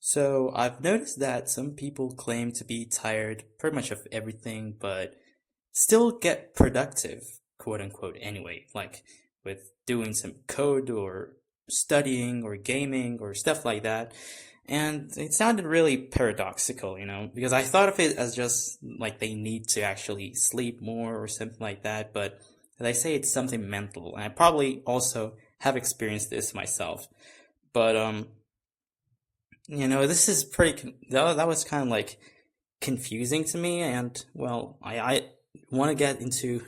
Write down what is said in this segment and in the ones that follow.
So I've noticed that some people claim to be tired pretty much of everything, but still get productive, quote unquote, anyway, like with doing some code or studying or gaming or stuff like that. And it sounded really paradoxical, because I thought of it as just like they need to actually sleep more or something like that, but they say it's something mental. And I probably also have experienced this myself. But this is that was kind of like confusing to me, and well, I want to get into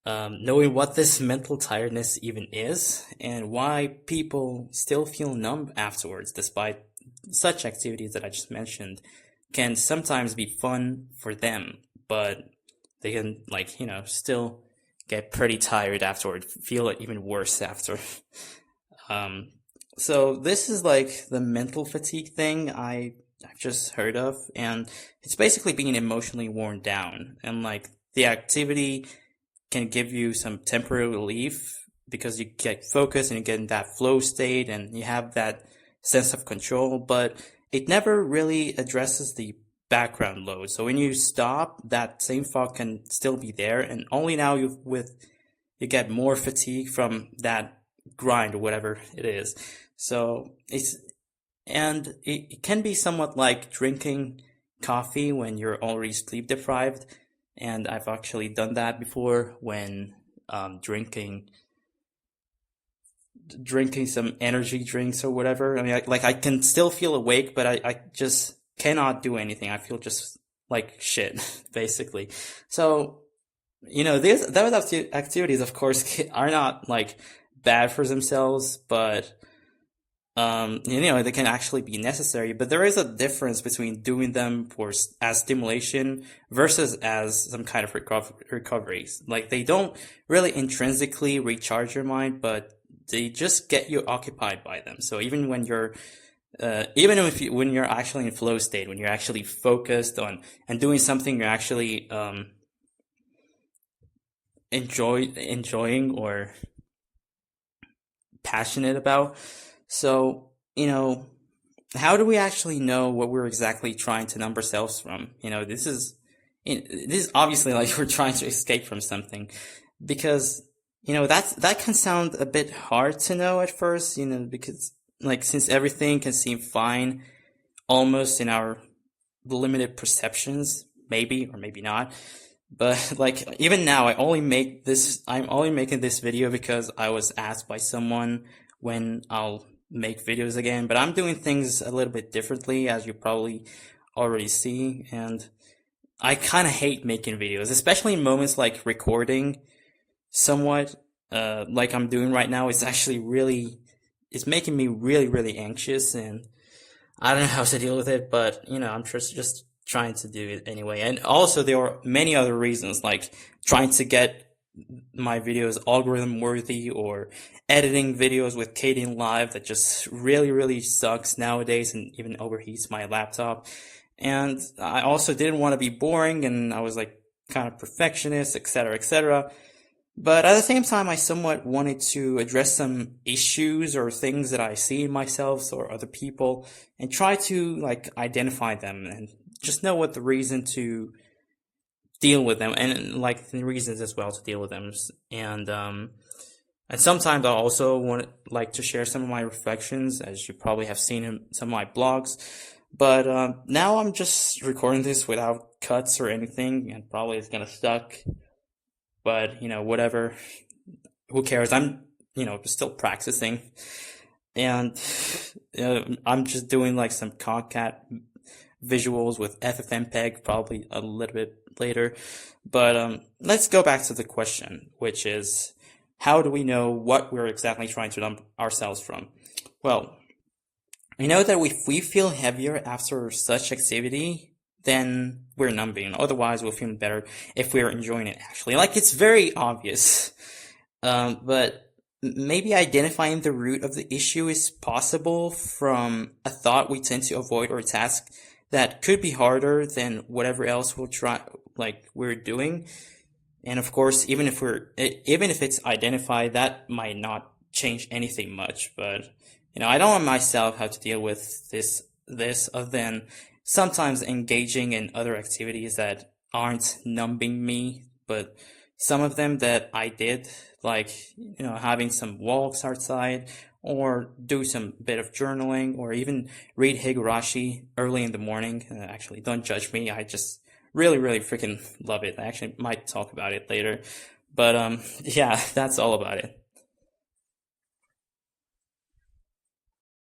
knowing what this mental tiredness even is and why people still feel numb afterwards, despite such activities that I just mentioned can sometimes be fun for them, but they can still get pretty tired afterward, feel it even worse after. Um, so this is like the mental fatigue thing I've just heard of, and it's basically being emotionally worn down, and like the activity can give you some temporary relief because you get focused and you get in that flow state and you have that sense of control, but it never really addresses the background load. So when you stop, that same thought can still be there, and only now you get more fatigue from that grind or whatever it is. So it can be somewhat like drinking coffee when you're already sleep deprived. And I've actually done that before when drinking some energy drinks or whatever. I mean, I can still feel awake, but I just cannot do anything. I feel just like shit, basically. So, those activities, of course, are not like bad for themselves, but they can actually be necessary, but there is a difference between doing them as stimulation versus as some kind of recoveries. Like they don't really intrinsically recharge your mind, but they just get you occupied by them. So even when when you're actually in flow state, when you're actually focused on and doing something you're actually enjoying or passionate about. So, how do we actually know what we're exactly trying to numb ourselves from? This is obviously like we're trying to escape from something, because, that can sound a bit hard to know at first, because like since everything can seem fine almost in our limited perceptions, maybe or maybe not. But like even now, I'm only making this video because I was asked by someone when I'll make videos again, but I'm doing things a little bit differently, as you probably already see, and I kind of hate making videos, especially in moments like recording somewhat, like I'm doing right now. It's making me really, really anxious, and I don't know how to deal with it, but I'm just trying to do it anyway. And also there are many other reasons, like trying to get my videos algorithm worthy, or editing videos with Kdenlive that just really, really sucks nowadays and even overheats my laptop. And I also didn't want to be boring, and I was like kind of perfectionist, etc., etc. But at the same time, I somewhat wanted to address some issues or things that I see in myself or other people, and try to like identify them and just know what the reason to deal with them, and like the reasons as well to deal with them. And sometimes I also like to share some of my reflections, as you probably have seen in some of my blogs. But now I'm just recording this without cuts or anything, and probably it's gonna suck. But whatever. Who cares? I'm still practicing, and I'm just doing like some Concat visuals with FFmpeg probably a little bit later. But let's go back to the question, which is, how do we know what we're exactly trying to numb ourselves from? Well, we know that if we feel heavier after such activity, then we're numbing. Otherwise, we'll feel better if we're enjoying it, actually. Like, it's very obvious. But maybe identifying the root of the issue is possible from a thought we tend to avoid, or a task that could be harder than whatever else we're doing. And of course, even if it's identified, that might not change anything much. But I don't know myself how to deal with this other than sometimes engaging in other activities that aren't numbing me, but some of them that I did, like, having some walks outside or do some bit of journaling or even read Higurashi early in the morning. Actually, don't judge me. I just really, really freaking love it. I actually might talk about it later. But yeah, that's all about it.